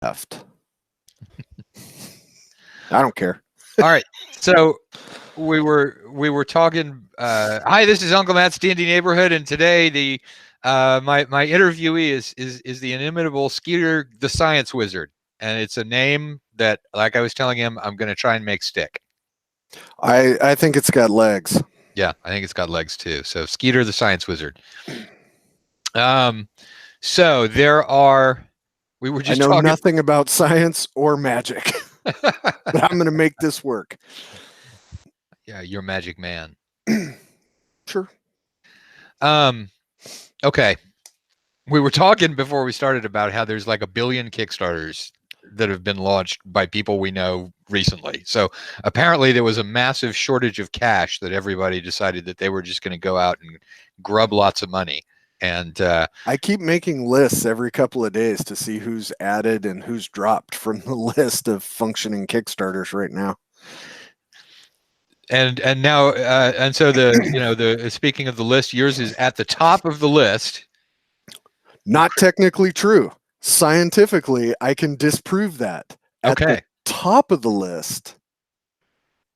left. I don't care. All right. So we were talking. Hi, this is Uncle Matt's D&D Neighborhood, and today the my interviewee is the inimitable Skeeter the Science-Wizard, and it's a name that, like I was telling him, I'm going to try and make stick. I think it's got legs. Yeah, I think it's got legs too. So Skeeter the Science-Wizard. So there are. We were just I know talking. nothing about science or magic, but I'm going to make this work. Yeah, you're Magic Man. Sure. Okay. We were talking before we started about how there's like 1 billion Kickstarters that have been launched by people we know recently. So apparently there was a massive shortage of cash that everybody decided that they were just going to go out and grub lots of money. And I keep making lists every couple of days to see who's added and who's dropped from the list of functioning Kickstarters right now. And now and so the speaking of the list, yours is at the top of the list. Not technically true. Scientifically, I can disprove that. At Okay. the top of the list,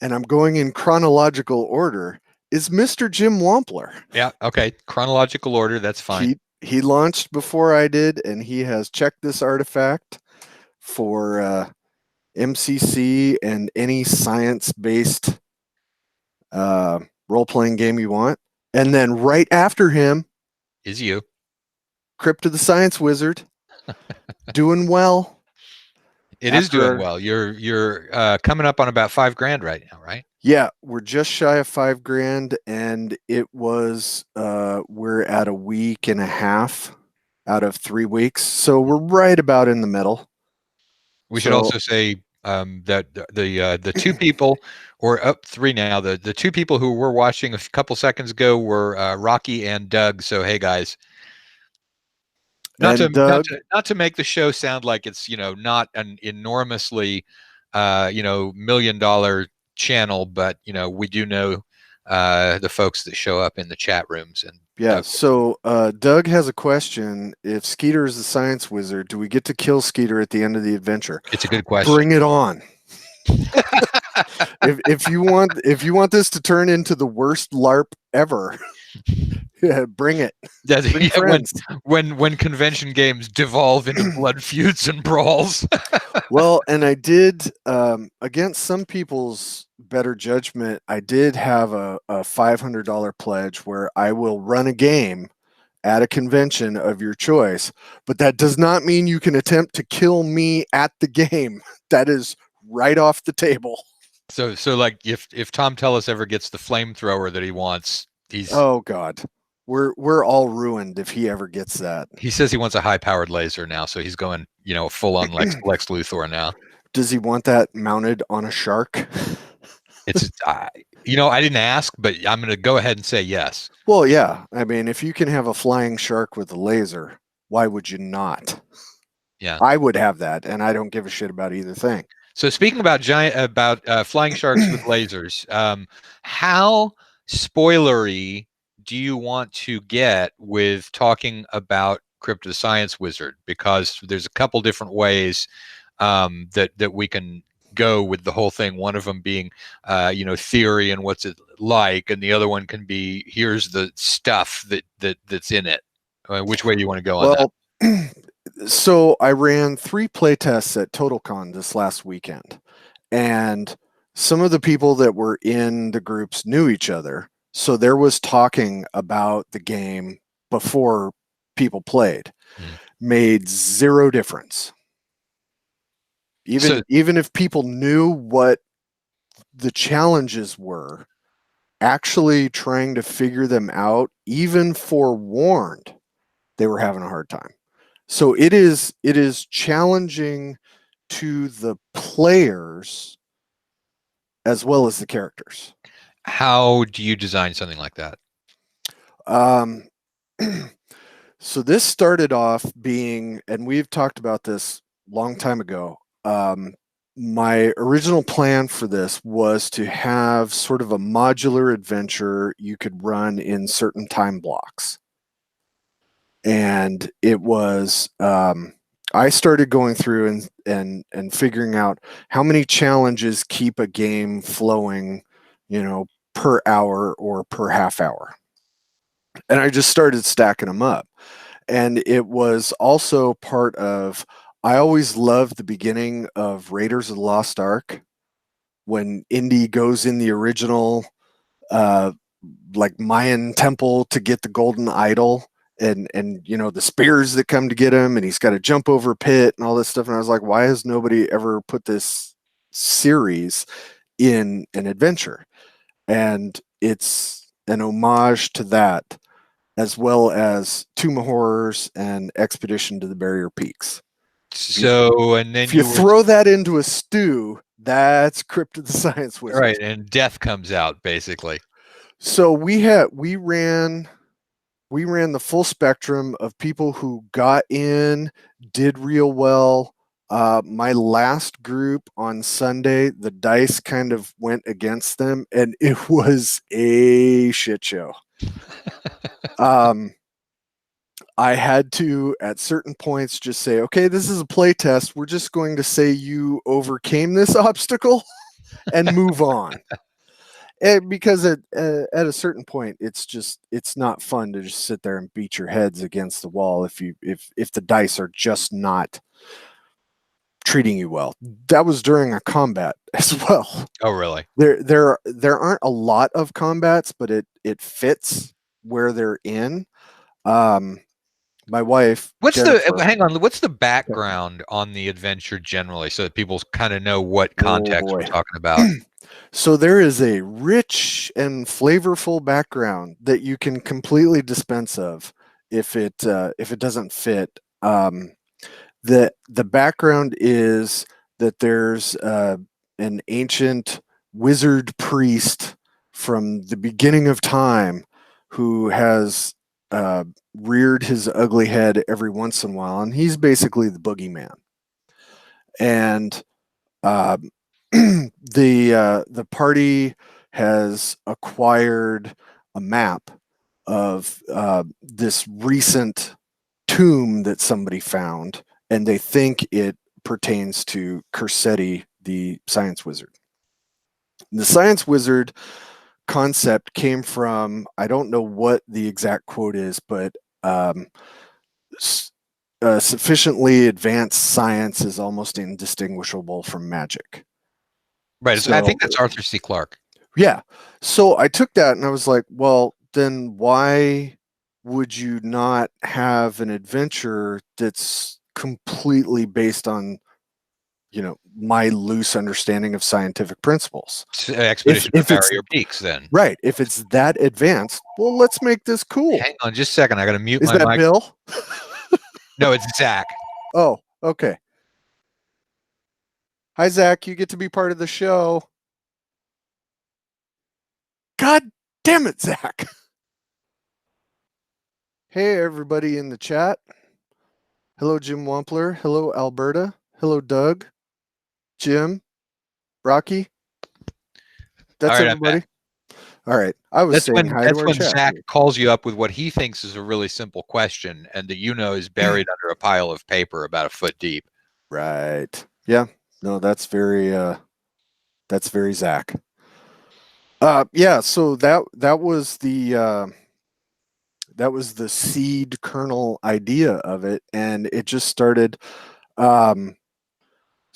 and I'm going in chronological order, is Mr. Jim Wampler. Yeah. Okay. Chronological order. That's fine. He launched before I did, and he has checked this artifact for MCC and any science-based role-playing game you want. And then right after him is you, Skeeter the Science-Wizard, doing well. It is doing well. You're coming up on about $5,000 right now, right? Yeah, we're just shy of $5,000, and it was we're at a week and a half out of 3 weeks, so we're right about in the middle. We should also say that the two people, or up 3 now, the 2 people who were watching a couple seconds ago were Rocky and Doug. So hey guys, not to make the show sound like it's not an enormously $1 million channel, but we do know the folks that show up in the chat rooms. And yeah, so Doug has a question. If Skeeter is the Science-Wizard, do we get to kill Skeeter at the end of the adventure? It's a good question. Bring it on. if you want this to turn into the worst LARP ever, yeah, bring it. Bring when convention games devolve into blood feuds and brawls. Well, and I did, against some people's better judgment, I did have a $500 pledge where I will run a game at a convention of your choice, but that does not mean you can attempt to kill me at the game. That is right off the table. So like if Tom Tellis ever gets the flamethrower that he wants, he's oh god, we're all ruined if he ever gets that. He says he wants a high-powered laser now, so he's going full on Lex Luthor now. Does he want that mounted on a shark? It's I didn't ask, but I'm going to go ahead and say yes. Well, yeah. I mean, if you can have a flying shark with a laser, why would you not? Yeah, I would have that, and I don't give a shit about either thing. So speaking about flying sharks with lasers, how spoilery do you want to get with talking about Skeeter the Science-Wizard? Because there's a couple different ways that we can go with the whole thing. One of them being, theory and what's it like, and the other one can be here's the stuff that's in it. Which way do you want to go on that? So I ran 3 playtests at TotalCon this last weekend, and some of the people that were in the groups knew each other. So there was talking about the game before people played. Made zero difference. Even if people knew what the challenges were, actually trying to figure them out, even forewarned, they were having a hard time. So it is challenging to the players as well as the characters. How do you design something like that? So this started off being, and we've talked about this a long time ago, my original plan for this was to have sort of a modular adventure you could run in certain time blocks. And it was I started going through and figuring out how many challenges keep a game flowing, per hour or per half hour. And I just started stacking them up. And it was also part of, I always loved the beginning of Raiders of the Lost Ark when Indy goes in the original uh, like Mayan temple to get the golden idol, and the spears that come to get him, and he's got to jump over a pit and all this stuff. And I was like, why has nobody ever put this series in an adventure? And it's an homage to that, as well as Tomb of Horrors and Expedition to the Barrier Peaks. So, and then If you throw that into a stew, that's Crypt of the Science-Wizard. Right, and death comes out basically. So we ran the full spectrum of people who got in, did real well. My last group on Sunday, the dice kind of went against them, and it was a shit show. I had to, at certain points, just say, okay, this is a play test. We're just going to say you overcame this obstacle and move on. Because at a certain point, it's not fun to just sit there and beat your heads against the wall if the dice are just not treating you well. That was during a combat as well. Oh, really? There aren't a lot of combats, but it fits where they're in. My wife. What's the background on the adventure generally, so that people kind of know what context we're talking about? So there is a rich and flavorful background that you can completely dispense of if it doesn't fit. The background is that there's an ancient wizard priest from the beginning of time who has reared his ugly head every once in a while, and he's basically the boogeyman. And the party has acquired a map of this recent tomb that somebody found, and they think it pertains to Cursetti, the Science-Wizard. The Science-Wizard concept came from, I don't know what the exact quote is, but sufficiently advanced science is almost indistinguishable from magic. Right. So, I think that's Arthur C. Clarke. Yeah. So I took that and I was like, well, then why would you not have an adventure that's completely based on, my loose understanding of scientific principles? Expedition to Barrier Peaks, then. Right. If it's that advanced, well, let's make this cool. Hang on just a second. I got to mute my mic. Is that Bill? No, it's Zach. Oh, okay. Hi, Zach. You get to be part of the show. God damn it, Zach. Hey, everybody in the chat. Hello, Jim Wampler. Hello, Alberta. Hello, Doug. Jim. Rocky. That's right, everybody. All right. I was saying hi to our chat. That's when Zach calls you up with what he thinks is a really simple question, and that is buried under a pile of paper about a foot deep. Right. Yeah. No, that's very Zach. Yeah. So that was the seed kernel idea of it, and it just started.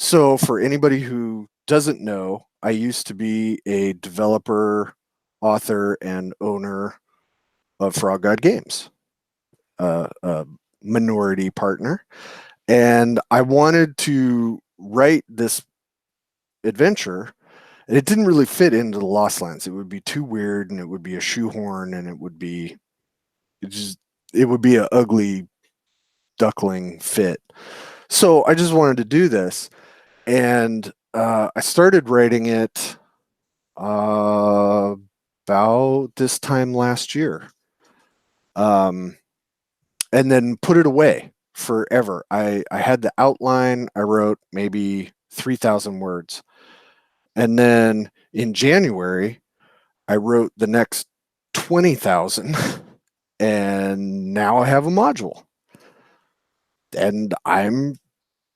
So for anybody who doesn't know, I used to be a developer, author, and owner of Frog God Games, a minority partner, and I wanted to write this adventure, and it didn't really fit into the Lost Lands. It would be too weird, and it would be a shoehorn, and it would be an ugly duckling fit. So I just wanted to do this, and I started writing it about this time last year, and then put it away forever. I had the outline. I wrote maybe 3,000 words, and then in January I wrote the next 20,000, and now I have a module, and I'm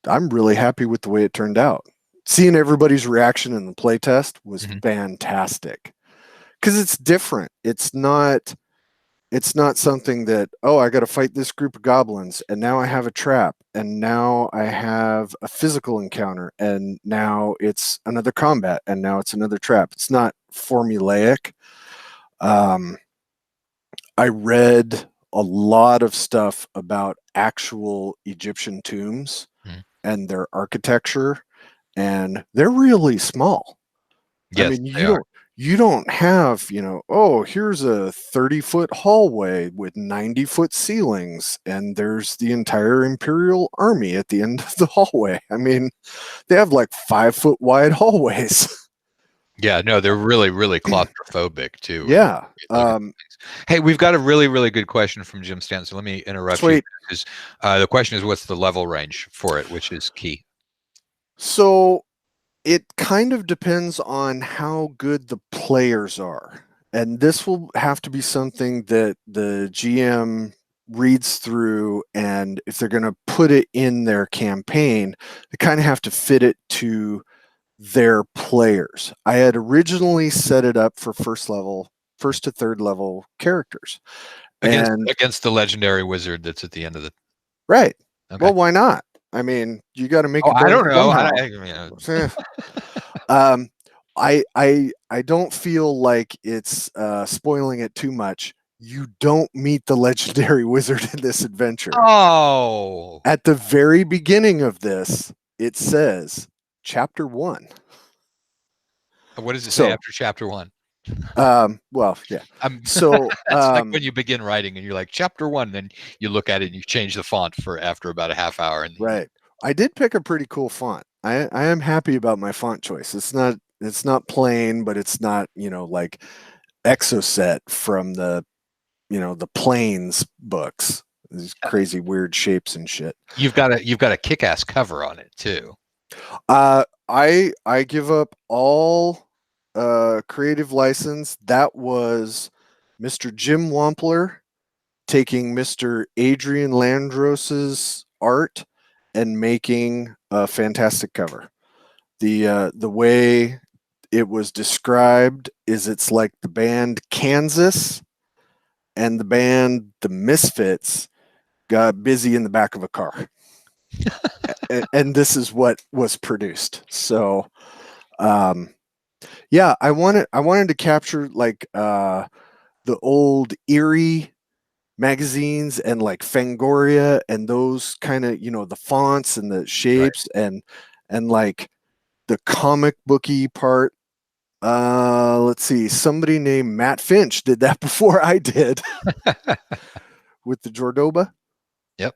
I'm really happy with the way it turned out. Seeing everybody's reaction in the playtest was Mhm. fantastic because it's different. It's not something that, oh, I got to fight this group of goblins and now I have a trap and now I have a physical encounter and now it's another combat and now it's another trap. It's not formulaic. Um, I read a lot of stuff about actual Egyptian tombs Mhm. and their architecture, and they're really small. I Yes, mean, they are. you don't have, oh, here's a 30-foot hallway with 90-foot ceilings, and there's the entire Imperial Army at the end of the hallway. I mean, they have like 5-foot wide hallways. Yeah, no, they're really, really claustrophobic too. When Yeah. you look at things. Hey, we've got a really, really good question from Jim Stanton. So let me interrupt you Sweet. because the question is, what's the level range for it, which is key. So it kind of depends on how good the players are. And this will have to be something that the GM reads through. And if they're going to put it in their campaign, they kind of have to fit it to their players. I had originally set it up for first to third level characters. Against And against the legendary wizard that's at the end of the. right. Okay. Well, why not? I mean, you got to make Oh, it I better don't know. somehow. Eh, Um, I don't feel like it's spoiling it too much. You don't meet the legendary wizard in this adventure. Oh, At the very beginning of this, it says chapter 1. what does it say So, after chapter one? well, yeah. I'm, So, that's like when you begin writing and you're like chapter one, then you look at it and you change the font for after about a half hour, and right. I did pick a pretty cool font. I am happy about my font choice. It's not plain, but it's not, like Exocet from the Planes books. These crazy weird shapes and shit. you've got a kick-ass cover on it too. I give up all creative license. That was Mr. Jim Wampler taking Mr. Adrian Landros's art and making a fantastic cover. The way it was described is it's like the band Kansas and the band The Misfits got busy in the back of a car. And this is what was produced. So yeah, I wanted to capture like the old Erie magazines and like Fangoria and those kind of, the fonts and the Right. shapes and like the comic booky part. Let's see, somebody named Matt Finch did that before I did with the Jordoba. Yep.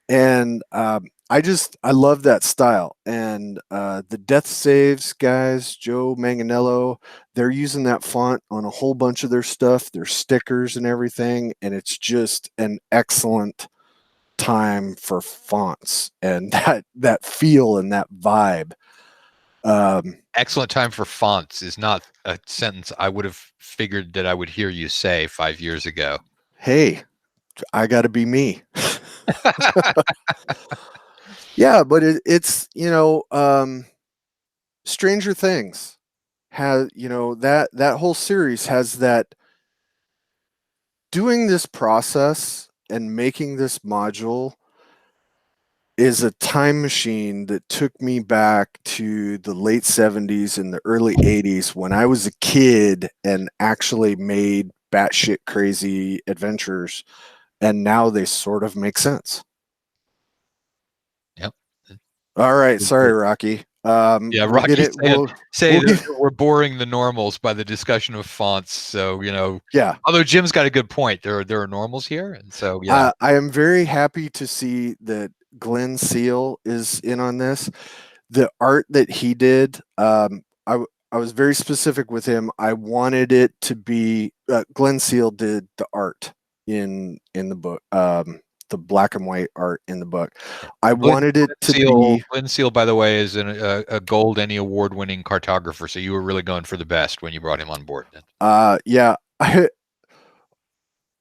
And I love that style. And the Death Saves guys, Joe Manganello, they're using that font on a whole bunch of their stuff, their stickers and everything, and it's just an excellent time for fonts and that feel and that vibe. Um, Excellent time for fonts is not a sentence I would have figured that I would hear you say 5 years ago. hey, I got to be me. Yeah, but it's Stranger Things has that whole series has that doing this process and making this module is a time machine that took me back to the late 70s and the early 80s when I was a kid and actually made batshit crazy adventures, and now they sort of make sense. Yep. All right, sorry, Rocky. Yeah, We'll get Rocky's it. saying We'll say we'll that get we're boring the normals by the discussion of fonts. So, yeah. although Jim's got a good point, there are normals here, and so yeah. I am very happy to see that Glenn Seal is in on this. The art that he did, I was very specific with him. I wanted it to be Glenn Seal did the art in the book, the black and white art in the book. I Glenn, wanted it Glenn to Seal, be Glenn Seal, by the way, is a gold Emmy award-winning cartographer. So you were really going for the best when you brought him on board. Then. yeah.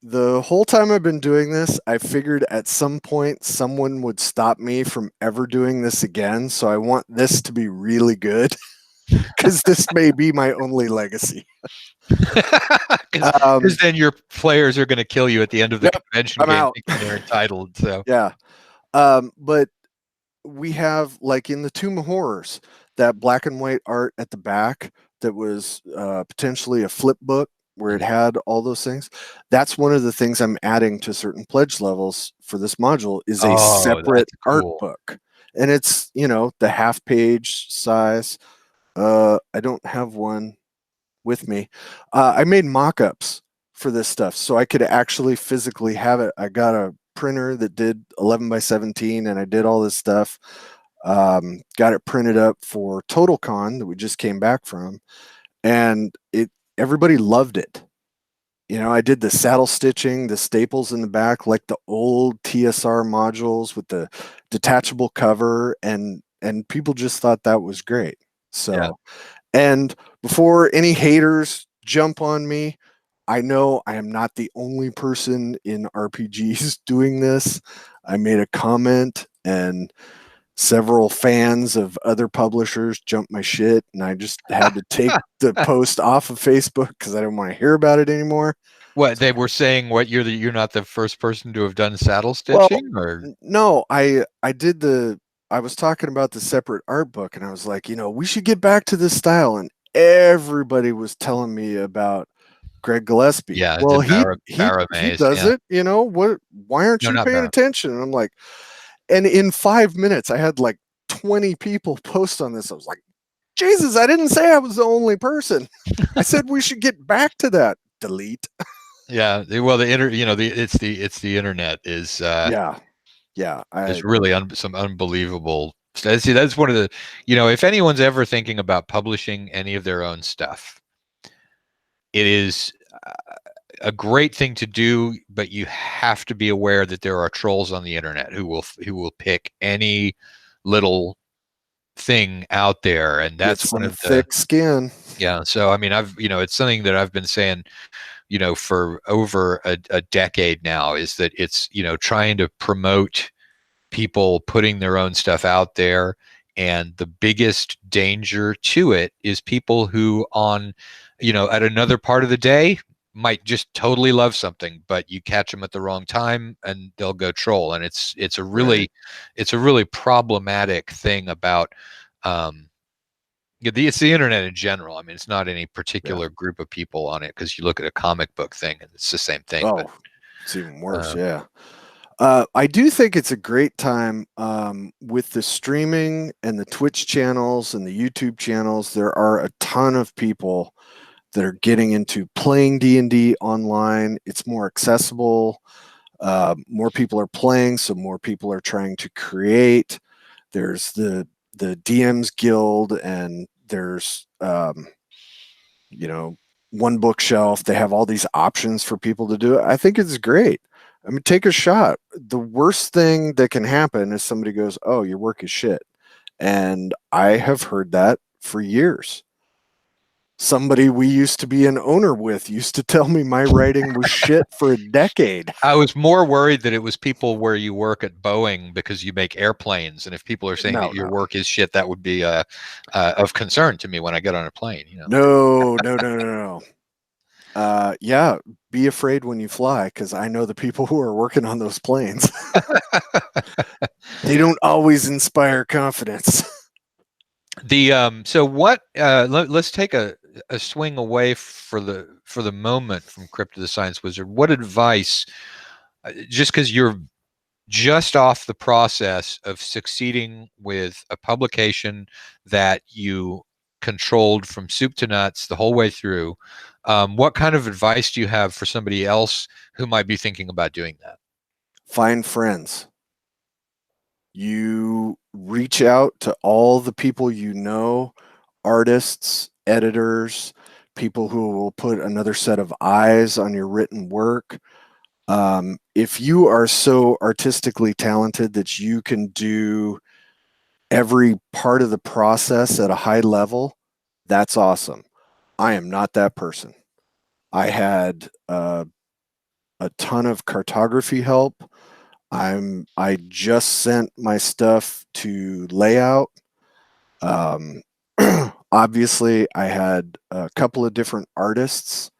the whole time I've been doing this, I figured at some point someone would stop me from ever doing this again. So I want this to be really good because this may be my only legacy. Because then your players are going to kill you at the end of the Yep, convention I'm game out. thinking they're entitled. So Yeah. But we have, like in the Tomb of Horrors, that black and white art at the back that was potentially a flip book where it mhm. had all those things. That's one of the things I'm adding to certain pledge levels for this module is a Oh, separate that's art cool. book. And it's, the half page size. I don't have one with me. I made mock-ups for this stuff so I could actually physically have it. I got a printer that did 11 by 17 and I did all this stuff. Got it printed up for TotalCon that we just came back from, and everybody loved it. I did the saddle stitching, the staples in the back, like the old TSR modules with the detachable cover, and people just thought that was great. Yeah. So, and before any haters jump on me, I know I am not the only person in RPGs doing this. I made a comment and several fans of other publishers jumped my shit, and I just had to take the post off of Facebook because I didn't want to hear about it anymore. What they were saying? What you're not the first person to have done saddle Well, stitching, or no, I did I was talking about the separate art book, and I was like, we should get back to this style, and everybody was telling me about Greg Gillespie. yeah, the Well, he Barra does yeah. it. What? Why aren't No, you not paying Barra. attention? And I'm like, and in 5 minutes, I had like 20 people post on this. I was like, Jesus, I didn't say I was the only person. I said we should get back to that. Delete. Yeah, well, the inter, it's the internet Yeah, yeah. is really some unbelievable. See, that's one of the, if anyone's ever thinking about publishing any of their own stuff, it is a great thing to do, but you have to be aware that there are trolls on the internet who will pick any little thing out there, and Get that's one some of the thick skin. yeah. So I mean, it's something that I've been saying, for over a decade now, is that it's trying to promote people putting their own stuff out there. And the biggest danger to it is people who at another part of the day might just totally love something, but you catch them at the wrong time and they'll go troll. And Right. it's a really problematic thing about, it's the internet in general. I mean, it's not any Yeah. particular group of people on it, because you look at a comic book thing and it's the same thing. But Oh, it's even worse. uh, Yeah. I do think it's a great time with the streaming and the Twitch channels and the YouTube channels. There are a ton of people that are getting into playing D&D online. It's more accessible. More people are playing, so more people are trying to create. There's the DMs Guild, and there's you know one bookshelf. They have all these options for people to do it. I think it's great. I mean, take a shot. The worst thing that can happen is somebody goes, "Oh, your work is shit," and I have heard that for years. Somebody we used to be an owner with used to tell me my writing was shit for a decade. I was more worried that it was people where you work at Boeing because you make airplanes, and if people are saying No, that your no, work is shit, that would be of concern to me when I get on a plane. no, no, no, no, no. Yeah, be afraid when you fly because I know the people who are working on those planes. They don't always inspire confidence. The so what let's take a swing away for the moment from Crypt of the Science Wizard. What advice, just because you're just off the process of succeeding with a publication that you controlled from soup to nuts the whole way through, what kind of advice do you have for somebody else who might be thinking about doing that? Find friends. You reach out to all the people you know, artists, editors, people who will put another set of eyes on your written work. If you are so artistically talented that you can do every part of the process at a high level, that's awesome. I am not that person. I had a ton of cartography help. I just sent my stuff to layout. Um, Obviously, I had a couple of different artists.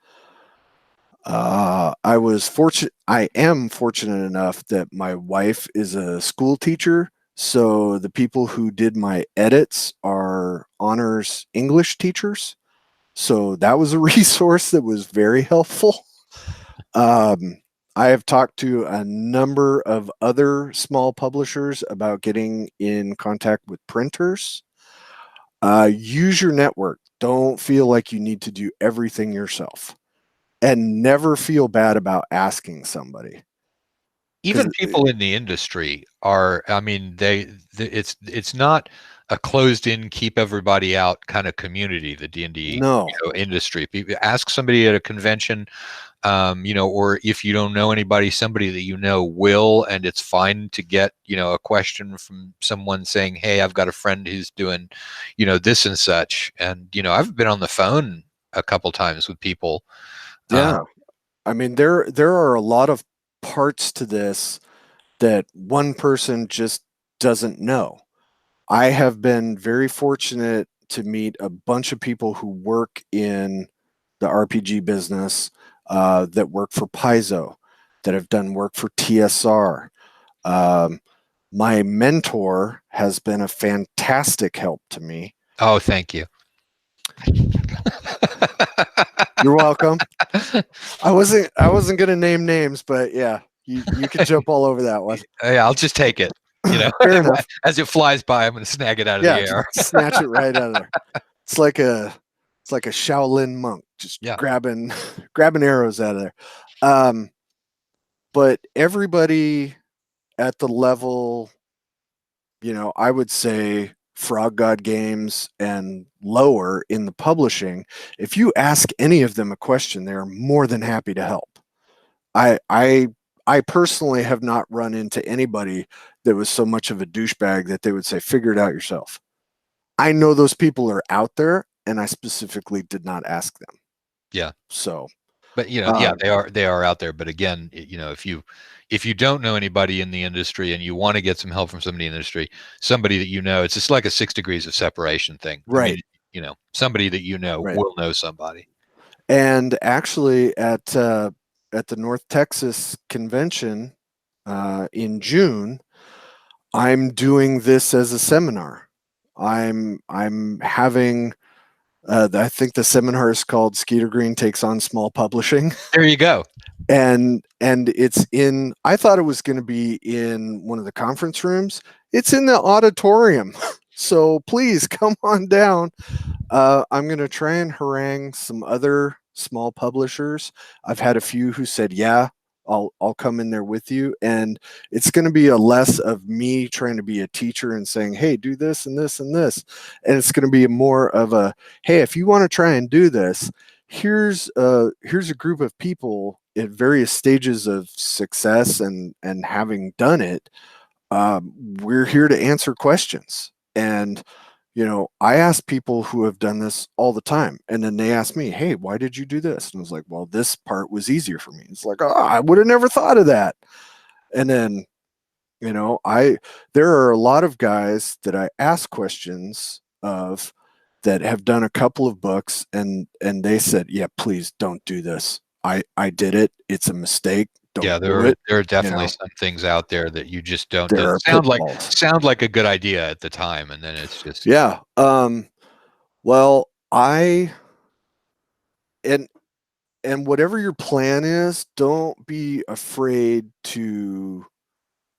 I am fortunate enough that my wife is a school teacher. So the people who did my edits are honors English teachers. So that was a resource that was very helpful. Um, I have talked to a number of other small publishers about getting in contact with printers. Use your network. Don't feel like you need to do everything yourself, and never feel bad about asking somebody. Even Because people in the industry are, I mean, it's not a closed in, keep everybody out kind of community, the D&D, no, industry. People ask somebody at a convention, or if you don't know anybody, somebody that you know will, and it's fine to get, a question from someone saying, hey, I've got a friend who's doing, this and such. And, I've been on the phone a couple times with people. Uh, yeah. I mean, there are a lot of parts to this that one person just doesn't know. I have been very fortunate to meet a bunch of people who work in the RPG business, that work for Paizo, that have done work for TSR. Um, my mentor has been a fantastic help to me. oh, thank you. You're welcome. I wasn't gonna name names, but yeah, you can jump all over that one. Yeah, I'll just take it. Fair enough. As it flies by, I'm going to snag it out of the Yeah, air. just snatch it right out of there. It's like a Shaolin monk just Yeah. grabbing grabbing arrows out of there. Um, but everybody at the level, I would say Frog God Games and lower in the publishing, if you ask any of them a question, they're more than happy to help. I I I personally have not run into anybody that was so much of a douchebag that they would say, figure it out yourself. I know those people are out there, and I specifically did not ask them. Yeah. So, But yeah, um, they are out there. But again, if you don't know anybody in the industry and you want to get some help from somebody in the industry, somebody that it's just like a 6 degrees of separation thing. I mean, right, somebody that right. will know somebody. And actually, at the North Texas convention in June, I'm doing this as a seminar. I'm having. I think the seminar is called Skeeter Green Takes on Small Publishing. There you go. And it's in, I thought it was going to be in one of the conference rooms. It's in the auditorium. So please come on down. I'm going to try and harangue some other small publishers. I've had a few who said, yeah, I'll come in there with you. And it's going to be a less of me trying to be a teacher and saying, hey, do this and this and this. And it's going to be more of a, hey, if you want to try and do this, here's a group of people at various stages of success and having done it. We're here to answer questions. And I ask people who have done this all the time, and then they ask me, hey, why did you do this? And I was like, well, this part was easier for me. It's like, oh, I would have never thought of that. And then, there are a lot of guys that I ask questions of that have done a couple of books, and they said, yeah, please don't do this. I did it. It's a mistake. Don't Yeah, do it. there are You definitely know, some things out there that you just don't there that are pitfalls. sound like a good idea at the time, and then it's just Yeah. Well, and whatever your plan is, don't be afraid to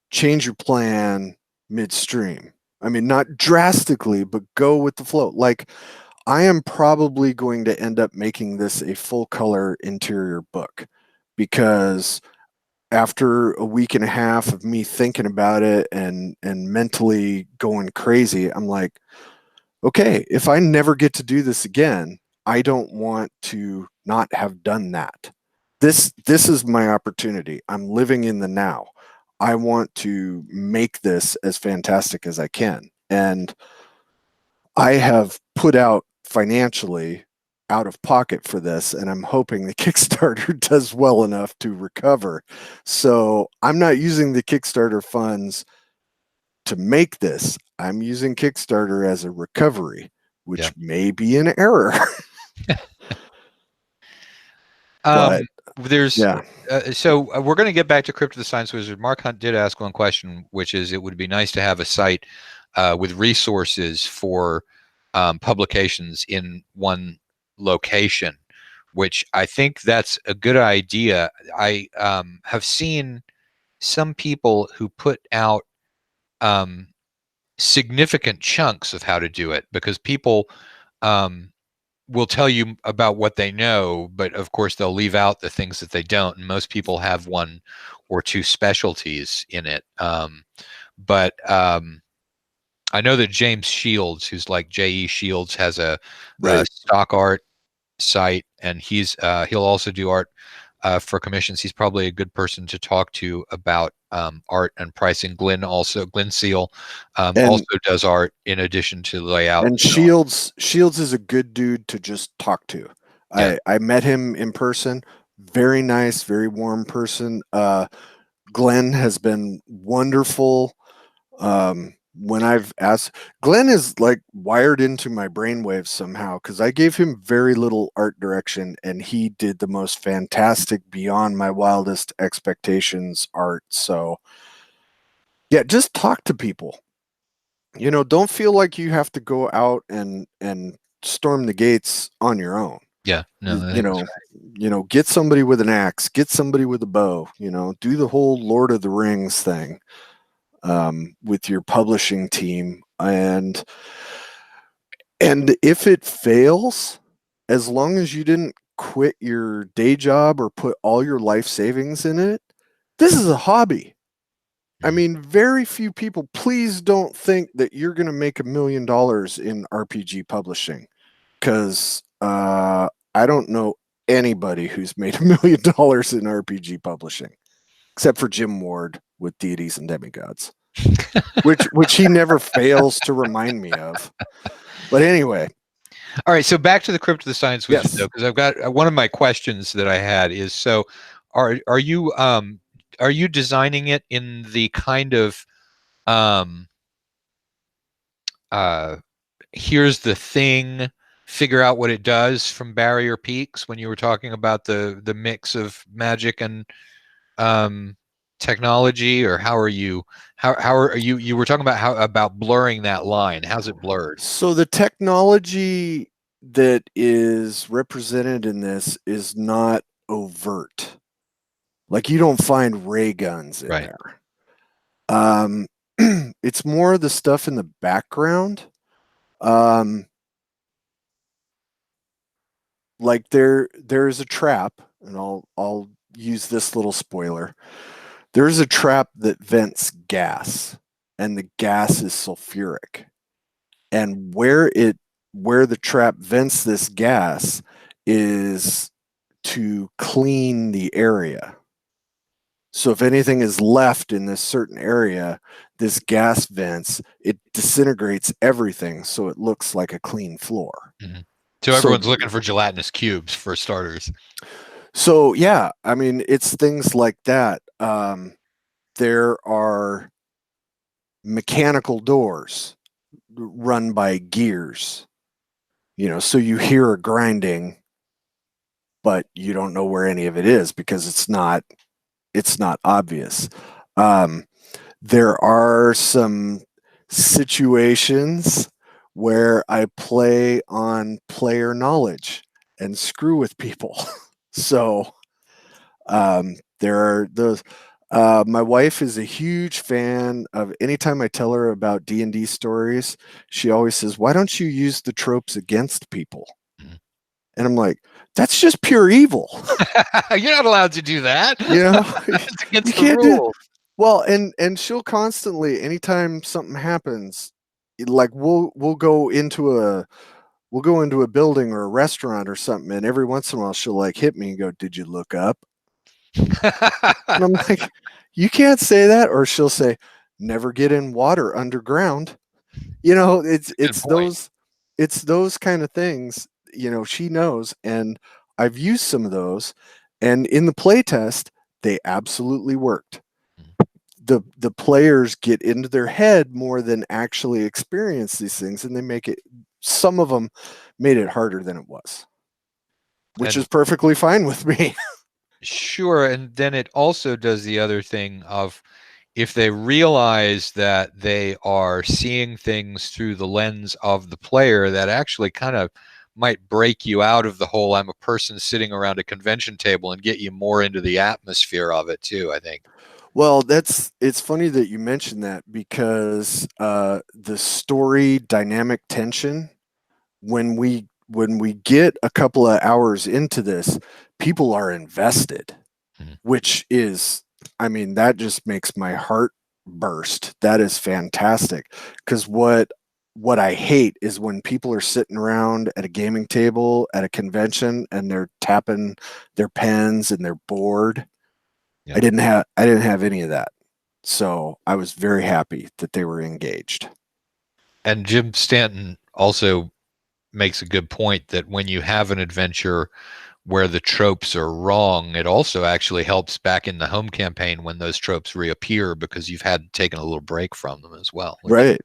change your plan midstream. I mean, not drastically, but go with the flow. Like, I am probably going to end up making this a full color interior book because after a week and a half of me thinking about it and mentally going crazy, I'm like, okay, if I never get to do this again, I don't want to not have done that. This is my opportunity. I'm living in the now. I want to make this as fantastic as I can. And I have put out financially out of pocket for this, and I'm hoping the Kickstarter does well enough to recover. So I'm not using the Kickstarter funds to make this. I'm using Kickstarter as a recovery, Yeah. which may be an error. But There's yeah, so we're going to get back to Crypt of the Science Wizard. Mark Hunt did ask one question, which is it would be nice to have a site with resources for publications in one location, which I think that's a good idea. I have seen some people who put out um, significant chunks of how to do it because people um, will tell you about what they know, but of course they'll leave out the things that they don't. And most people have one or two specialties in it. But I know that James Shields, who's like J.E. Shields, has a right. stock art site, and he'll also do art for commissions. He's probably a good person to talk to about art and pricing. Glenn Seal also And does art in addition to layout and and all. Shields is a good dude to just talk to. Yeah, I met him in person. Very nice, very warm person. Glenn has been wonderful. When I've asked, Glenn is like wired into my brainwaves somehow because I gave him very little art direction and he did the most fantastic, beyond my wildest expectations art. So, yeah, just talk to people. Don't feel like you have to go out and storm the gates on your own. yeah, no, I You think that's know, get somebody with an axe, get somebody with a bow. Do the whole Lord of the Rings thing with your publishing team, and if it fails, as long as you didn't quit your day job or put all your life savings in it, this is a hobby. I right. mean, very few people, please don't think that you're going to make $1 million in RPG publishing because I don't know anybody who's made $1 million in RPG publishing except for Jim Ward with Deities and Demigods, which he never fails to remind me of. But anyway, All right, so back to the Crypt of the Science Wizard yes. though, because I've got one of my questions that I had is so are are you designing it in the kind of um uh here's the thing, figure out what it does from Barrier Peaks when you were talking about the mix of magic and um technology, or how are you were talking about how about blurring that line. How's it blurred? So the technology that is represented in this is not overt. Like you don't find ray guns in Right. there. Um, it's more the stuff in the background. Um, like there's a trap, and I'll use this little spoiler. There's a trap that vents gas, and the gas is sulfuric. And where the trap vents this gas is to clean the area. So if anything is left in this certain area, this gas vents, it disintegrates everything so it looks like a clean floor. Mhm. So So everyone's looking for gelatinous cubes for starters. so yeah, I mean it's things like that. There are mechanical doors run by gears, so you hear a grinding, but you don't know where any of it is because it's not obvious. Um, there are some situations where I play on player knowledge and screw with people. So there are those. My wife is a huge fan of anytime I tell her about D&D stories, she always says, "Why don't you use the tropes against people?" Mhm. And I'm like, "That's just pure evil." You're not allowed to do that. You know, It's you against the can't do. rules. Well, and she'll constantly, anytime something happens, like we'll go into a building or a restaurant or something, and every once in a while she'll like hit me and go, "Did you look up?" And I'm like, "You can't say that." Or she'll say, "Never get in water underground." It's Good it's point. those it's those kind of things. she knows, and I've used some of those, and in the play test, they absolutely worked. Mhm. The players get into their head more than actually experience these things, and they make it. Some of them made it harder than it was, which is And perfectly fine with me. sure, and then it also does the other thing of if they realize that they are seeing things through the lens of the player, that actually kind of might break you out of the whole I'm a person sitting around a convention table and get you more into the atmosphere of it too, I think. Well, it's funny that you mentioned that because the story dynamic tension when we get a couple of hours into this, people are invested, Mhm. which is, I mean, that just makes my heart burst. That is fantastic. Because what I hate is when people are sitting around at a gaming table at a convention and they're tapping their pens and they're bored. Yeah. I didn't have any of that. So I was very happy that they were engaged. And Jim Stanton also makes a good point that when you have an adventure where the tropes are wrong, it also actually helps back in the home campaign when those tropes reappear because you've had taken a little break from them as well, which is Right.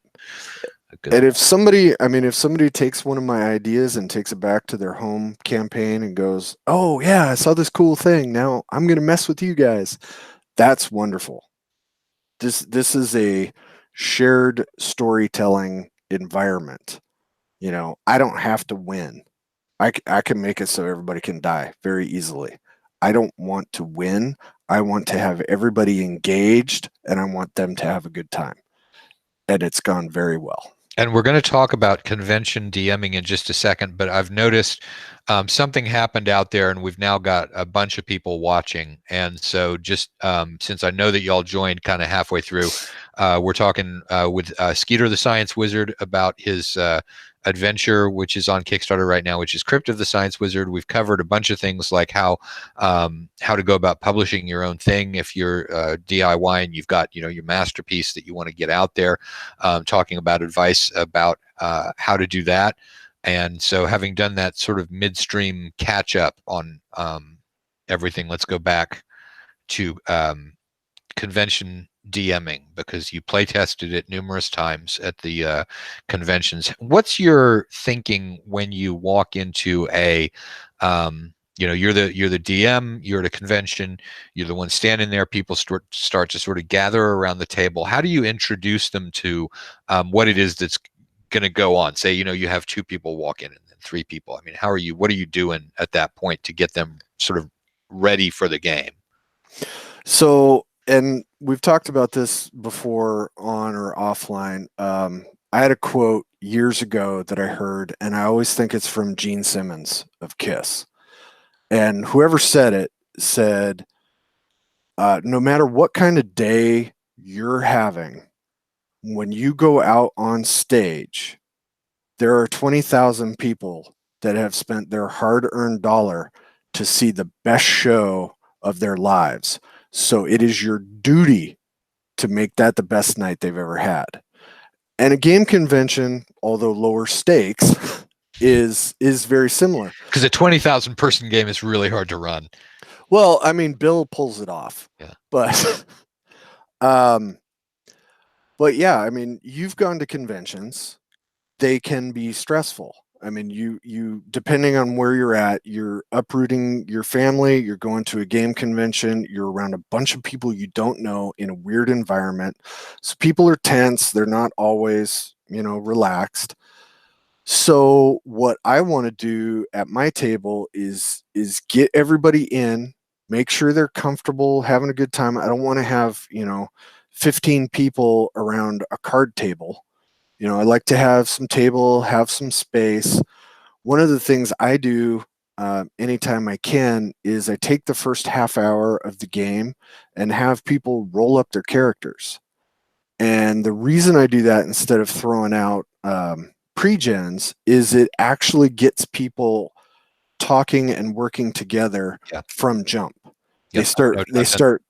a good. And if somebody, I mean, if somebody takes one of my ideas and takes it back to their home campaign and goes, "Oh yeah, I saw this cool thing. Now I'm going to mess with you guys." That's wonderful. This is a shared storytelling environment. I don't have to win. I can make it so everybody can die very easily. I don't want to win. I want to have everybody engaged and I want them to have a good time. And it's gone very well. And we're going to talk about convention DMing in just a second, but I've noticed something happened out there, and we've now got a bunch of people watching. And so, just since I know that y'all joined kind of halfway through, we're talking with Skeeter the Science-Wizard about his adventure, which is on Kickstarter right now, which is Crypt of the Science-Wizard. We've covered a bunch of things like how to go about publishing your own thing if you're DIY and you've got your masterpiece that you want to get out there, talking about advice about how to do that. And so, having done that sort of midstream catch up on everything, let's go back to convention DMing because you play tested it numerous times at the conventions. What's your thinking when you walk into a you're the DM, you're at a convention, you're the one standing there, people start to sort of gather around the table. How do you introduce them to what it is that's going to go on? Say, you have two people walk in and then three people. I mean, what are you doing at that point to get them sort of ready for the game? So, and we've talked about this before on or offline. I had a quote years ago that I heard, and I always think it's from Gene Simmons of Kiss. And whoever said it said, no matter what kind of day you're having, when you go out on stage, there are 20,000 people that have spent their hard earned dollar to see the best show of their lives. So it is your duty to make that the best night they've ever had. And a game convention, although lower stakes, is very similar. Because a 20,000 person game is really hard to run. Well, I mean, Bill pulls it off, Yeah. but um, but yeah, I mean, you've gone to conventions; they can be stressful. I mean, you depending on where you're at, you're uprooting your family, you're going to a game convention, you're around a bunch of people you don't know in a weird environment. So people are tense, they're not always, relaxed. So what I want to do at my table is get everybody in, make sure they're comfortable, having a good time. I don't want to have, 15 people around a card table. I like to have some table, have some space. One of the things I do anytime I can is I take the first half hour of the game and have people roll up their characters. And the reason I do that instead of throwing out pre-gens is it actually gets people talking and working together Yeah. from jump. They Yep. start they I've done. start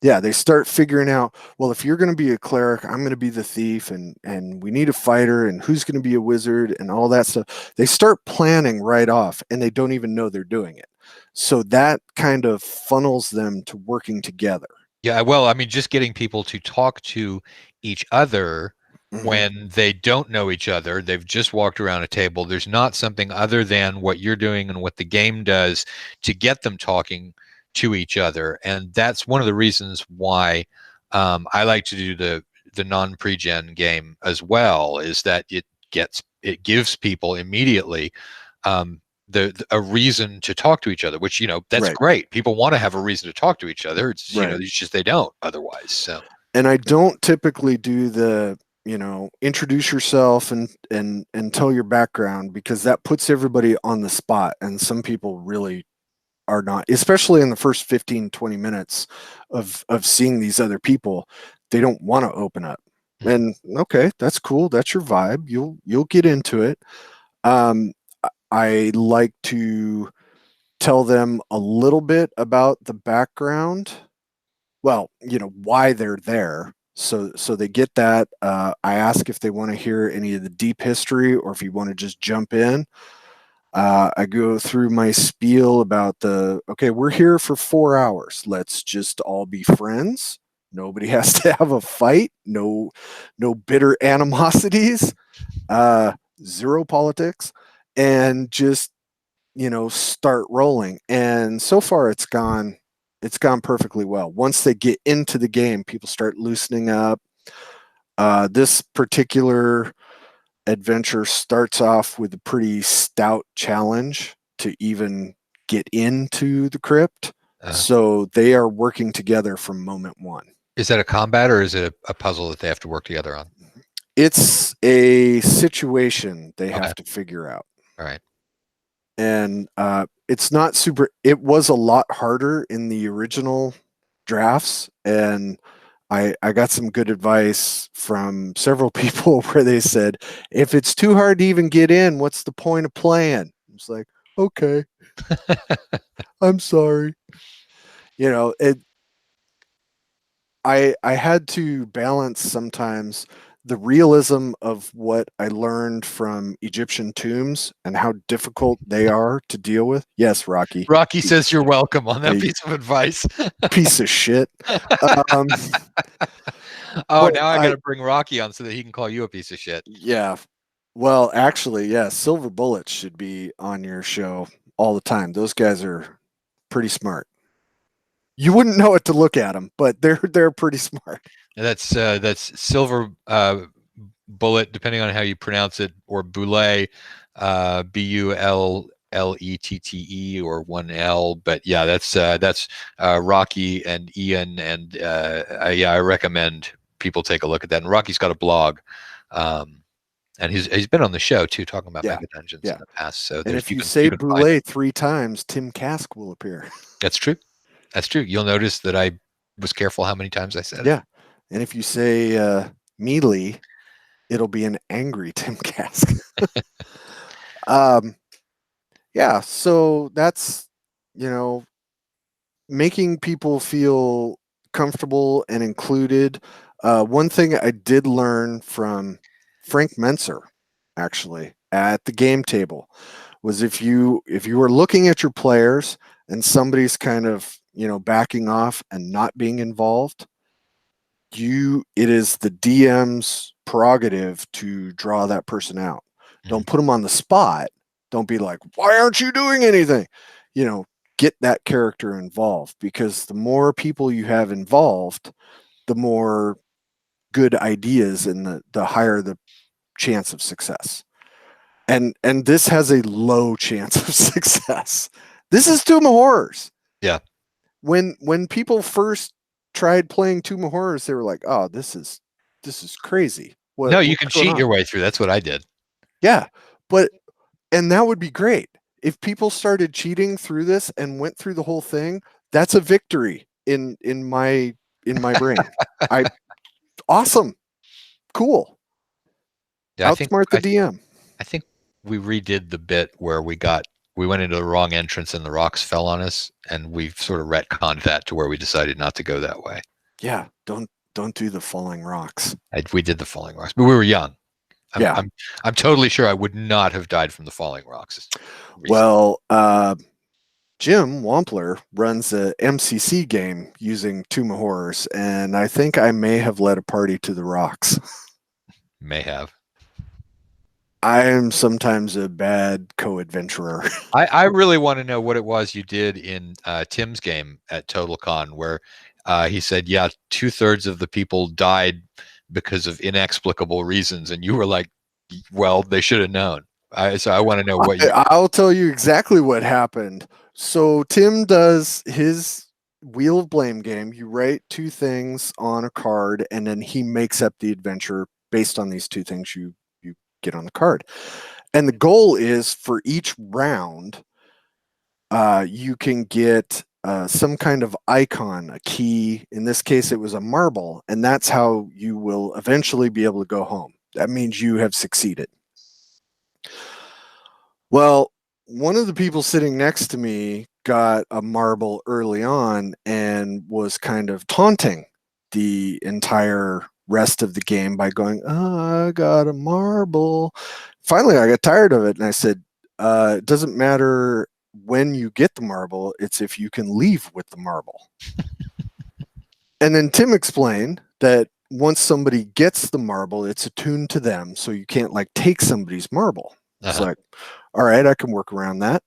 Yeah, they start figuring out, well, if you're going to be a cleric, I'm going to be the thief, and we need a fighter, and who's going to be a wizard, and all that stuff. They start planning right off, and they don't even know they're doing it. So that kind of funnels them to working together. Yeah, well, I mean, just getting people to talk to each other Hmm. when they don't know each other, they've just walked around a table. There's not something other than what you're doing and what the game does to get them talking to each other. And that's one of the reasons why I like to do the non-pre-gen game as well, is that it gives people immediately um, a reason to talk to each other, which that's Right, great. People want to have a reason to talk to each other. right. It's just they don't otherwise. So And I don't typically do the, introduce yourself and tell your background, because that puts everybody on the spot, and some people really are not, especially in the first 15, 20 minutes of seeing these other people. They don't want to open up. mhm. And okay, that's cool, that's your vibe, you'll get into it. um I like to tell them a little bit about the background, well, why they're there, so they get that. I ask if they want to hear any of the deep history, or if you want to just jump in. I go through my spiel about okay, we're here for 4 hours. Let's just all be friends. Nobody has to have a fight. No, no bitter animosities. Uh, Zero politics, and just, start rolling. And so far, it's gone perfectly well. Once they get into the game, people start loosening up. This particular adventure starts off with a pretty stout challenge to even get into the crypt. uh, So they are working together from moment one. is that a combat or is it a puzzle that they have to work together on? It's a situation they Okay, have to figure out. all right. And it's not super, it was a lot harder in the original drafts. And I got some good advice from several people where they said, if it's too hard to even get in, what's the point of playing? It's like, okay, I'm sorry. It I had to balance sometimes the realism of what I learned from Egyptian tombs and how difficult they are to deal with. Yes, Rocky, Rocky says you're welcome on that a piece of advice. piece of shit. Um, Oh, but now I got to bring Rocky on so that he can call you a piece of shit. yeah, well, actually, yeah, Silver Bullets should be on your show all the time. Those guys are pretty smart. You wouldn't know it to look at them, but they're pretty smart. That's Silver Bullet, depending on how you pronounce it, or Boulet, Bullette, or one L. But yeah, that's Rocky and Ian, and yeah, I recommend people take a look at that. And Rocky's got a blog, um, and he's been on the show too, talking about Yeah, Mega Dungeons in yeah. the past. So And there's if you you say can find him. Boulay 3 times, Tim Kask will appear. That's true. That's true. You'll notice that I was careful how many times I said it. Yeah. And if you say Mealy, it'll be an angry Tim Kask. um, yeah. So that's, you know, making people feel comfortable and included. One thing I did learn from Frank Menser, actually, at the game table, was if you were looking at your players and somebody's kind of, backing off and not being involved, it is the DM's prerogative to draw that person out. Mhm. Don't put them on the spot. Don't be like, why aren't you doing anything? You know, get that character involved, because the more people you have involved, the more good ideas, and the higher the chance of success. And this has a low chance of success. This is Tomb of Horrors. Yeah. When people first tried playing Tomb of Horrors, they were like, "Oh, this is crazy. No, you What's can going cheat on?" your way through. That's what I did. Yeah, but and that would be great if people started cheating through this and went through the whole thing. That's a victory in my brain. I Awesome, cool. Yeah, Outsmart the DM. I think we redid the bit where we went into the wrong entrance and the rocks fell on us, and we've sort of retconned that to where we decided not to go that way. Yeah, don't do the falling rocks. We did the falling rocks, but we were young. I'm, Yeah. I'm, I'm totally sure I would not have died from the falling rocks. Well, Jim Wampler runs a MCC game using Tomb of Horrors, and I think I may have led a party to the rocks. May have. I am sometimes a bad co-adventurer. I really want to know what it was you did in Tim's game at Total Con, where he said, yeah, 2/3 of the people died because of inexplicable reasons, and you were like, well, they should have known. So I want to know what you. I'll tell you exactly what happened. So Tim does his Wheel of Blame game. You write two things on a card, and then he makes up the adventure based on these two things you get on the card. And the goal is for each round, you can get some kind of icon, a key. In this case, it was a marble, and that's how you will eventually be able to go home. That means you have succeeded. Well, one of the people sitting next to me got a marble early on and was kind of taunting the entire rest of the game by going, oh, I got a marble. Finally, I got tired of it, and I said, it doesn't matter when you get the marble, it's if you can leave with the marble. And then Tim explained that once somebody gets the marble, it's attuned to them, so you can't like take somebody's marble. It's like, all right, I can work around that.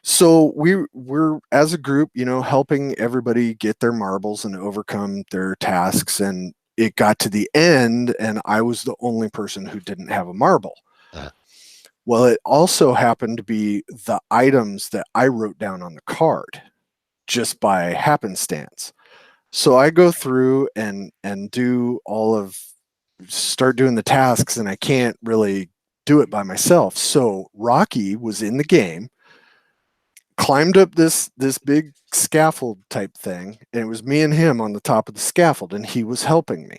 So we're as a group, helping everybody get their marbles and overcome their tasks. And it got to the end, and I was the only person who didn't have a marble. Well, it also happened to be the items that I wrote down on the card just by happenstance. So I go through and start doing the tasks, and I can't really do it by myself. So Rocky was in the game, climbed up this big scaffold type thing, and it was me and him on the top of the scaffold, and he was helping me.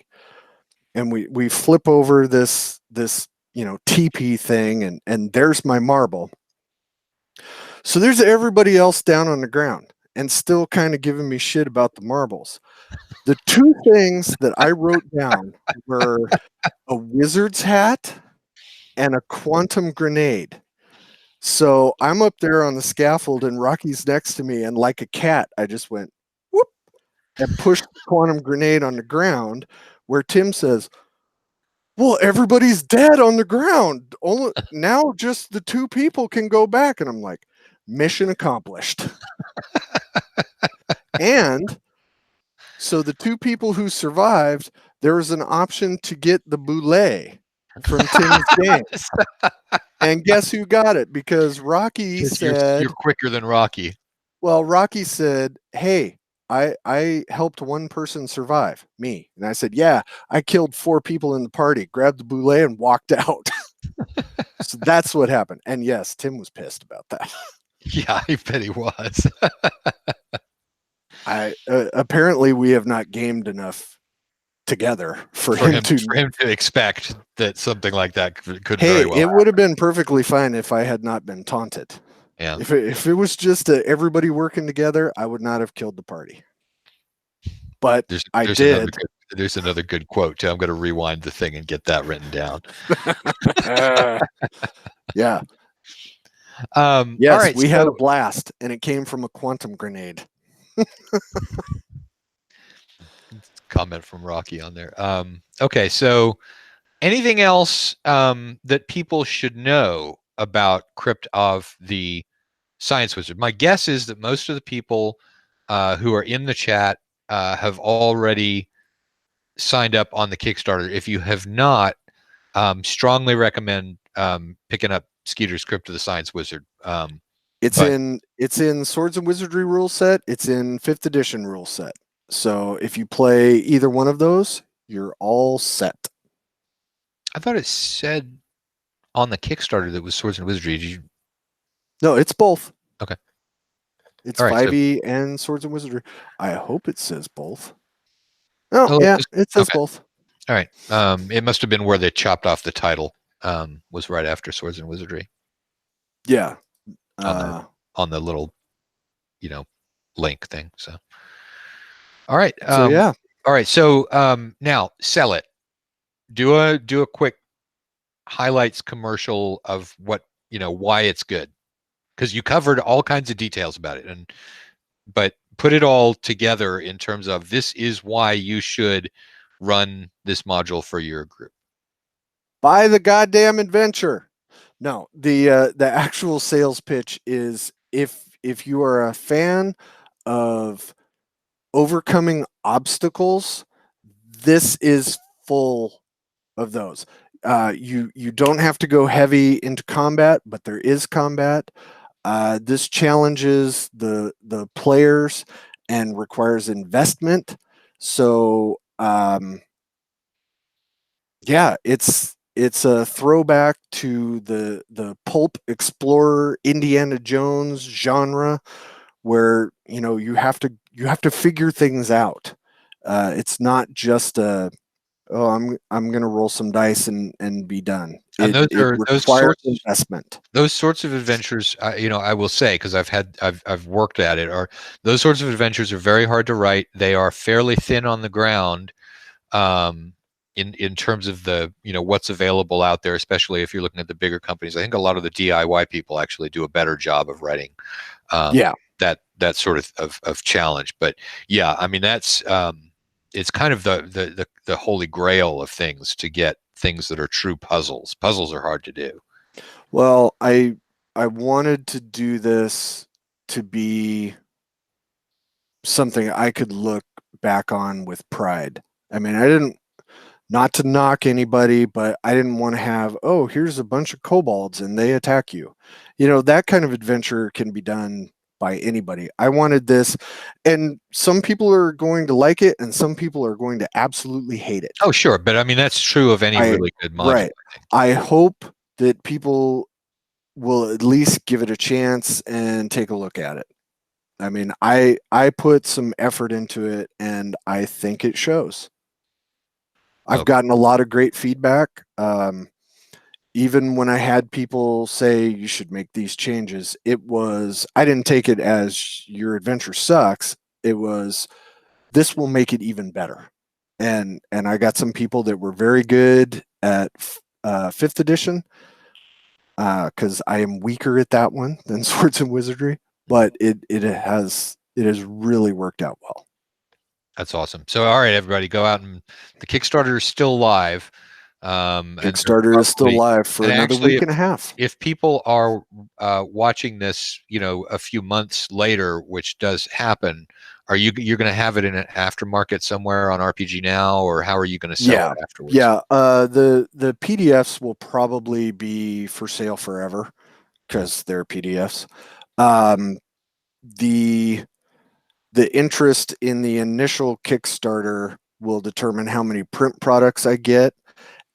And we flip over this teepee thing, and there's my marble. So there's everybody else down on the ground and still kind of giving me shit about the marbles. The two things that I wrote down were a wizard's hat and a quantum grenade. So I'm up there on the scaffold, and Rocky's next to me, and like a cat, I just went whoop and pushed the quantum grenade on the ground, where Tim says, well, everybody's dead on the ground. Only now just the two people can go back. And I'm like, mission accomplished. And so the two people who survived, there was an option to get the boulet from Tim's game. And guess who got it? Because Rocky said, you're quicker than Rocky. Well, Rocky said, hey, I helped one person survive, me. And I said, yeah, I killed 4 people in the party, grabbed the boulet and walked out. So that's what happened. And yes, Tim was pissed about that. Yeah, I bet he was. Apparently we have not gamed enough together for him to expect that something like that could hey, very well it happen. would have been perfectly fine if I had not been taunted. Yeah. If it was just everybody working together, I would not have killed the party. But I did. There's another good quote too. I'm going to rewind the thing and get that written down. Yeah. Yes, all right, we had a blast, and it came from a quantum grenade. Comment from Rocky on there. Okay, so anything else that people should know about Crypt of the Science-Wizard? My guess is that most of the people who are in the chat have already signed up on the Kickstarter. If you have not, strongly recommend picking up Skeeter's Crypt of the Science-Wizard. It's in Swords and Wizardry rule set. It's in 5th edition rule set. So if you play either one of those, you're all set. I thought it said on the Kickstarter that it was Swords and Wizardry. No, it's both. Okay. It's 5e and Swords and Wizardry. I hope it says both. Yeah, it says both. All right. It must have been where they chopped off the title. Was right after Swords and Wizardry. Yeah. Uh, on the little, link thing. So, all right. so yeah, All right. So, now sell it. Do a quick highlights commercial of why it's good, because you covered all kinds of details about it, but put it all together in terms of this is why you should run this module for your group. buy the goddamn adventure. No, the actual sales pitch is if you are a fan of overcoming obstacles, this is full of those. You don't have to go heavy into combat, but there is combat. This challenges the players and requires investment. So yeah, it's a throwback to the pulp explorer Indiana Jones genre, where you have to figure things out. It's not just a oh I'm gonna roll some dice and be done. And It requires investment. those sorts of adventures, I will say, because I've worked at it, are those sorts of adventures are very hard to write. They are fairly thin on the ground, in terms of the what's available out there, especially if you're looking at the bigger companies. I think a lot of the DIY people actually do a better job of writing Yeah. that sort of challenge. But yeah, I mean that's it's kind of the holy grail of things, to get things that are true puzzles. Puzzles are hard to do. Well, I wanted to do this to be something I could look back on with pride. I mean, I didn't not to knock anybody, but I didn't want to have, oh, here's a bunch of kobolds and they attack you. That kind of adventure can be done by anybody. I wanted this, and some people are going to like it and some people are going to absolutely hate it. Oh, sure. But I mean, that's true of any really good module. Right. I hope that people will at least give it a chance and take a look at it. I mean, I put some effort into it and I think it shows. I've gotten a lot of great feedback. Even when I had people say you should make these changes, I didn't take it as your adventure sucks. It was, this will make it even better. And I got some people that were very good at 5th edition, because I am weaker at that one than Swords and Wizardry, but it has really worked out well. That's awesome. So, all right, everybody, go out, and the Kickstarter is still live. Kickstarter is still live for another week and a half. If people are watching this, a few months later, which does happen, you're going to have it in an aftermarket somewhere on RPG Now, or how are you going to sell it afterwards? Yeah, the PDFs will probably be for sale forever because they're PDFs. The interest in the initial Kickstarter will determine how many print products I get.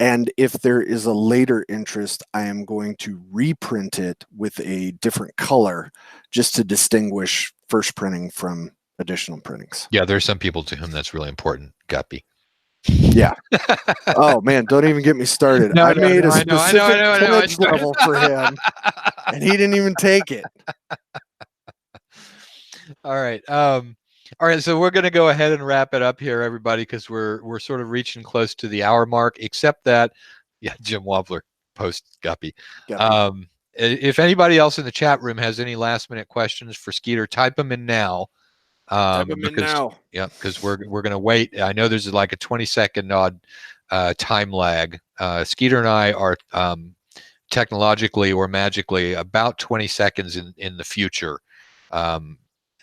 And if there is a later interest, I am going to reprint it with a different color just to distinguish first printing from additional printings. Yeah, there's some people to whom that's really important, Guppy. Yeah. Oh, man, don't even get me started. I made a specific pledge level for him, and he didn't even take it. All right. All right, so we're going to go ahead and wrap it up here, everybody, because we're sort of reaching close to the hour mark, except that, yeah, Jim Wobbler post Guppy. If anybody else in the chat room has any last-minute questions for Skeeter, type them in now. Type them in now. Yeah, because we're going to wait. I know there's like a 20-second odd time lag. Skeeter and I are technologically or magically about 20 seconds in the future.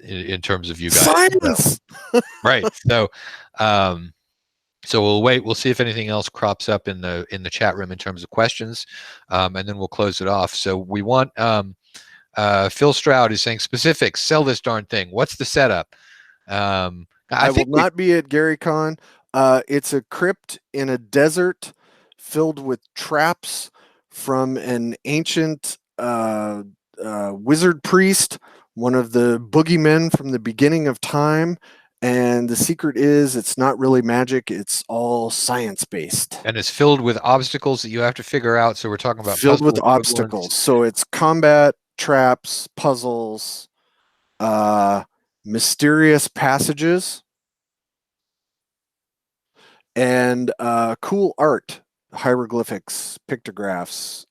In terms of you guys. Science! Right. So we'll wait. We'll see if anything else crops up in the chat room in terms of questions, and then we'll close it off. So we want Phil Stroud is saying specifics. Sell this darn thing. What's the setup? I will not be at Gary Con. It's a crypt in a desert filled with traps from an ancient wizard priest, one of the boogeymen from the beginning of time. And the secret is it's not really magic. It's all science-based. And it's filled with obstacles that you have to figure out. So we're talking about filled with obstacles. So it's combat, traps, puzzles, mysterious passages, and cool art, hieroglyphics, pictographs,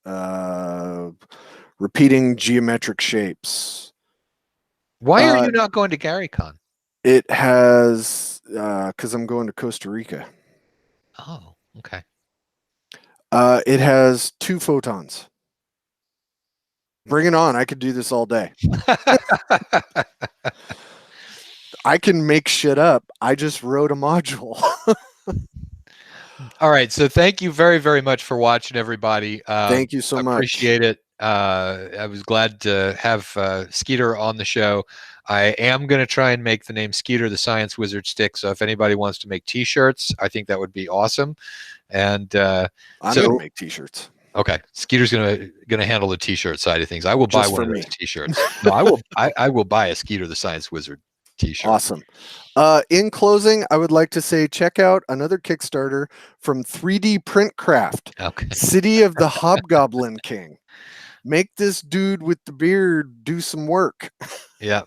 repeating geometric shapes. Why are you not going to GaryCon? It has, because I'm going to Costa Rica. Oh, okay. It has 2 photons. Bring it on. I could do this all day. I can make shit up. I just wrote a module. All right. So thank you very, very much for watching, everybody. Thank you so much. Appreciate it. I was glad to have Skeeter on the show. I am going to try and make the name Skeeter the Science-Wizard stick. So if anybody wants to make T-shirts, I think that would be awesome. And I'm gonna make T-shirts. Okay, Skeeter's gonna handle the T-shirt side of things. I will buy Just one for of me. those T-shirts. No, I will. I will buy a Skeeter the Science-Wizard T-shirt. Awesome. In closing, I would like to say check out another Kickstarter from 3D Printcraft, Okay. City of the Hobgoblin King. Make this dude with the beard do some work. Yeah.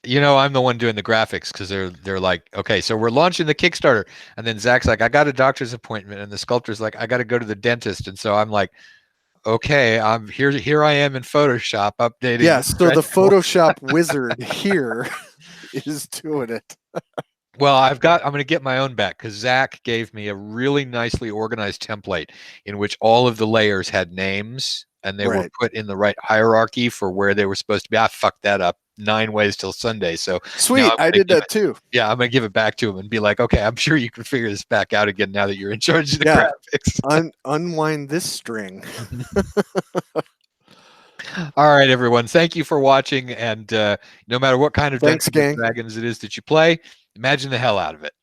You know, I'm the one doing the graphics because they're like, okay, so we're launching the Kickstarter, and then Zach's like, I got a doctor's appointment, and the sculptor's like, I got to go to the dentist, and so I'm like, okay, I'm here. Here I am in Photoshop updating. Yeah, so the Photoshop wizard here is doing it. Well, I'm going to get my own back because Zach gave me a really nicely organized template in which all of the layers had names and they were put in the right hierarchy for where they were supposed to be. I fucked that up 9 ways till Sunday. So sweet, I did that too. Yeah, I'm gonna give it back to him and be like, okay, I'm sure you can figure this back out again now that you're in charge of the graphics. Unwind this string. All right, everyone. Thank you for watching. And no matter what kind of Thanks, Dungeons and gang. Dragons it is that you play, imagine the hell out of it.